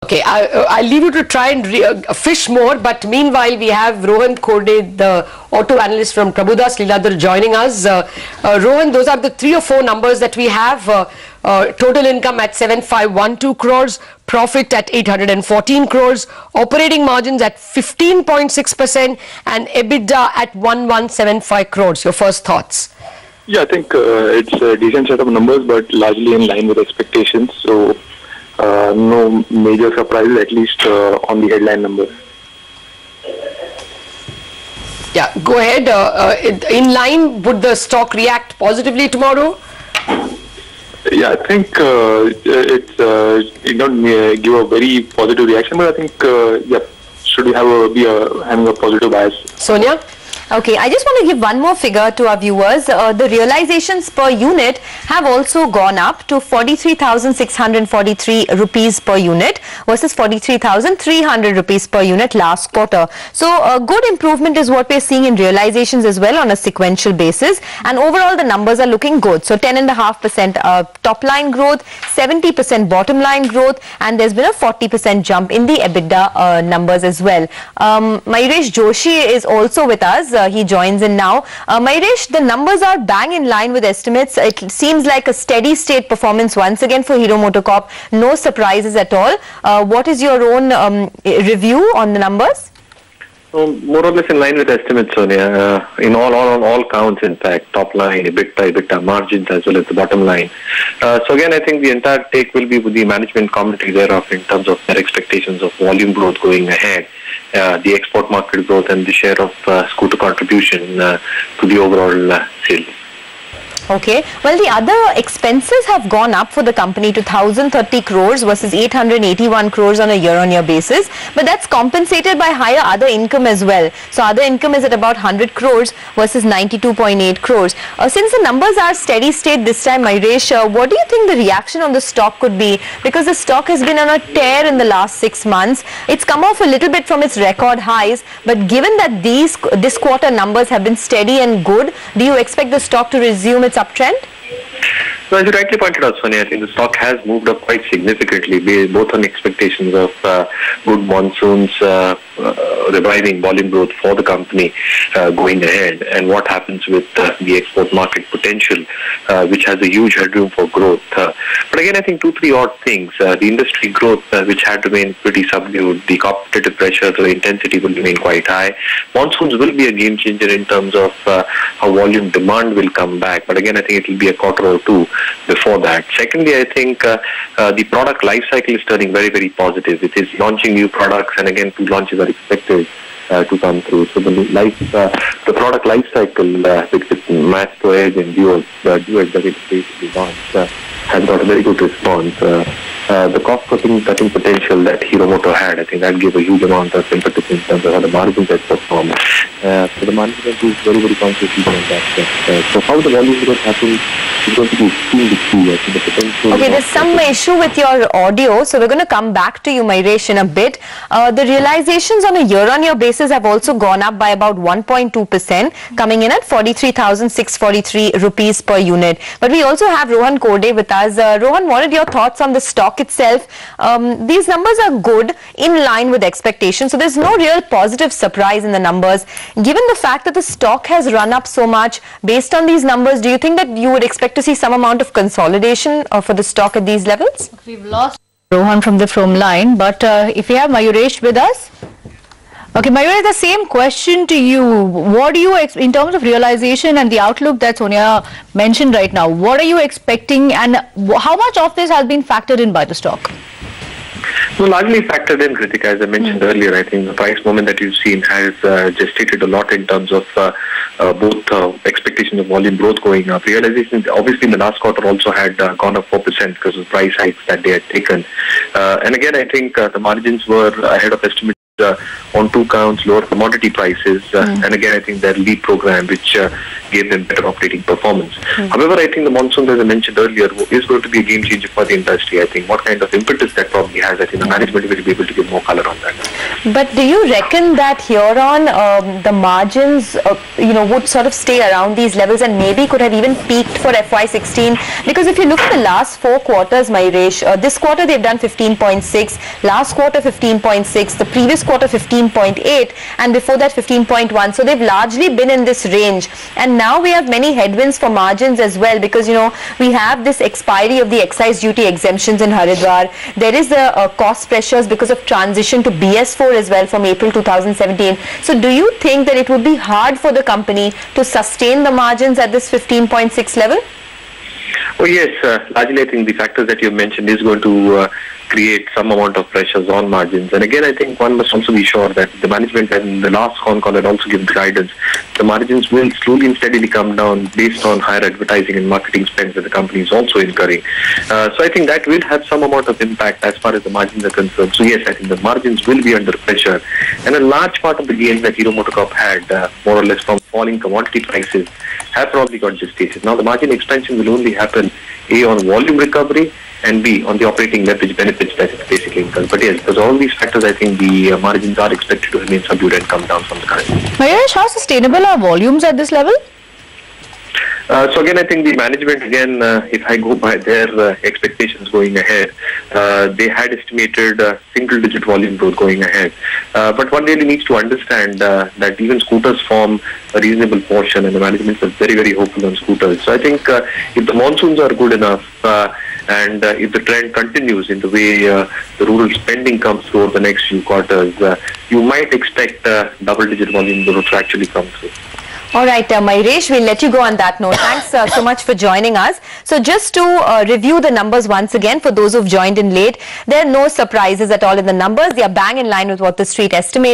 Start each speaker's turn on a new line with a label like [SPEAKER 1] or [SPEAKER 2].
[SPEAKER 1] Okay, I'll leave you to try and fish more, but meanwhile we have Rohan Khorde, the auto analyst from Prabhudas Lilladher, joining us. Rohan, those are the 3 or 4 numbers that we have. Total income at 7512 crores, profit at 814 crores, operating margins at 15.6% and EBITDA at 1175 crores. Your first thoughts?
[SPEAKER 2] Yeah, I think it's a decent set of numbers, but largely in line with expectations. So no major surprises, at least on the headline numbers.
[SPEAKER 1] Yeah, go ahead. In line, would the stock react positively tomorrow?
[SPEAKER 2] Yeah, I think it not give a very positive reaction, but I think yeah, should having a positive bias.
[SPEAKER 1] Sonia?
[SPEAKER 3] Okay, I just want to give one more figure to our viewers. The realizations per unit have also gone up to 43,643 rupees per unit versus 43,300 rupees per unit last quarter. So a good improvement is what we're seeing in realizations as well on a sequential basis, and overall the numbers are looking good. So 10.5% top line growth, 70% bottom line growth, and there's been a 40% jump in the EBITDA numbers as well. Mayuresh Joshi is also with us. He joins in now. Mayuresh, the numbers are bang in line with estimates. It seems like a steady state performance once again for Hero MotoCorp. No surprises at all. What is your own review on the numbers?
[SPEAKER 4] More or less in line with estimates, Sonia. In all counts, in fact, top line, EBITDA margins, as well as the bottom line. So again, I think the entire take will be with the management commentary thereof in terms of their expectations of volume growth going ahead, the export market growth, and the share of scooter contribution to the overall sales.
[SPEAKER 3] Okay. Well, the other expenses have gone up for the company to 1,030 crores versus 881 crores on a year-on-year basis. But that's compensated by higher other income as well. So other income is at about 100 crores versus 92.8 crores. Since the numbers are steady state this time, Mayuresh, what do you think the reaction on the stock could be? Because the stock has been on a tear in the last 6 months. It's come off a little bit from its record highs. But given that this quarter numbers have been steady and good, do you expect the stock to resume its uptrend?
[SPEAKER 4] So as you rightly pointed out, Sonia, I think the stock has moved up quite significantly, both on expectations of good monsoons, reviving volume growth for the company going ahead, and what happens with the export market potential, which has a huge headroom for growth. But again, I think 2-3 odd things. The industry growth, which had remained pretty subdued, the competitive pressure, the intensity will remain quite high. Monsoons will be a game changer in terms of how volume demand will come back. But again, I think it will be a quarter or two before that. Secondly, I think the product life cycle is turning very, very positive. It is launching new products, and again, 2 launches are expected to come through. So the product life cycle with Maestro Edge and Duos that it basically launched has got a very good response. The cost-cutting potential that Hero Moto had, I think that gave a huge amount of impetus in terms of how the margins had performed. So the management is very, very conscious on that. So how the volume growth happens is going to be extremely key. I think the potential.
[SPEAKER 3] Okay, there's some issue with your audio, so we're going to come back to you, Mayuresh, in a bit. The realizations on a year-on-year basis have also gone up by about 1.2%, coming in at 43,643 rupees per unit. But we also have Rohan Khorde with us. Rohan, what are your thoughts on the stock itself? These numbers are good, in line with expectations, so there's no real positive surprise in the numbers. Given the fact that the stock has run up so much, based on these numbers, do you think that you would expect to see some amount of consolidation for the stock at these levels?
[SPEAKER 5] We've lost Rohan from the phone line, but if we have Mayuresh with us. Okay, Mayuresh, the same question to you. What do you, in terms of realization and the outlook that Sonia mentioned right now, what are you expecting, and how much of this has been factored in by the stock?
[SPEAKER 4] Well, largely factored in, Kritika, as I mentioned earlier. I think the price movement that you've seen has gestated a lot in terms of both expectations of volume growth going up. Realizations, obviously, in the last quarter also had gone up 4% because of price hikes that they had taken. And again, I think the margins were ahead of estimate. on two counts, lower commodity prices, and again, I think their lead program, which gave them better operating performance. However, I think the monsoon, as I mentioned earlier, is going to be a game changer for the industry. I think what kind of impetus that probably has, I think the management will be able to give more color on that.
[SPEAKER 3] But do you reckon that here on the margins, would sort of stay around these levels and maybe could have even peaked for FY16? Because if you look at the last 4 quarters, Mayuresh, this quarter they've done 15.6, last quarter 15.6, the previous quarter 15.8, and before that 15.1. So they've largely been in this range, and now we have many headwinds for margins as well, because we have this expiry of the excise duty exemptions in Haridwar. There is the cost pressures because of transition to BS4 as well from April 2017. So do you think that it would be hard for the company to sustain the margins at this 15.6 level?
[SPEAKER 4] Oh yes, largely I think the factors that you mentioned is going to create some amount of pressures on margins. And again, I think one must also be sure that the management and the last con call had also given guidance. The margins will slowly and steadily come down based on higher advertising and marketing spends that the company is also incurring. So I think that will have some amount of impact as far as the margins are concerned. So yes, I think the margins will be under pressure. And a large part of the gain that Hero MotoCorp had, more or less from falling commodity prices, have probably got gestated. Now the margin expansion will only happen A, on volume recovery, and B, on the operating leverage benefits that it basically incurs. But yes, because all these factors, I think the margins are expected to remain subdued and come down from the current.
[SPEAKER 5] Mayuresh, how sustainable are volumes at this level?
[SPEAKER 4] So again, I think the management, again, if I go by their expectations going ahead, they had estimated single-digit volume growth going ahead. But one really needs to understand that even scooters form a reasonable portion, and the management is very, very hopeful on scooters. So I think if the monsoons are good enough, and if the trend continues in the way the rural spending comes through over the next few quarters, you might expect double-digit volume growth to actually come through.
[SPEAKER 3] All right, Mayuresh, we'll let you go on that note. Thanks so much for joining us. So just to review the numbers once again, for those who've joined in late, there are no surprises at all in the numbers. They are bang in line with what the street estimated.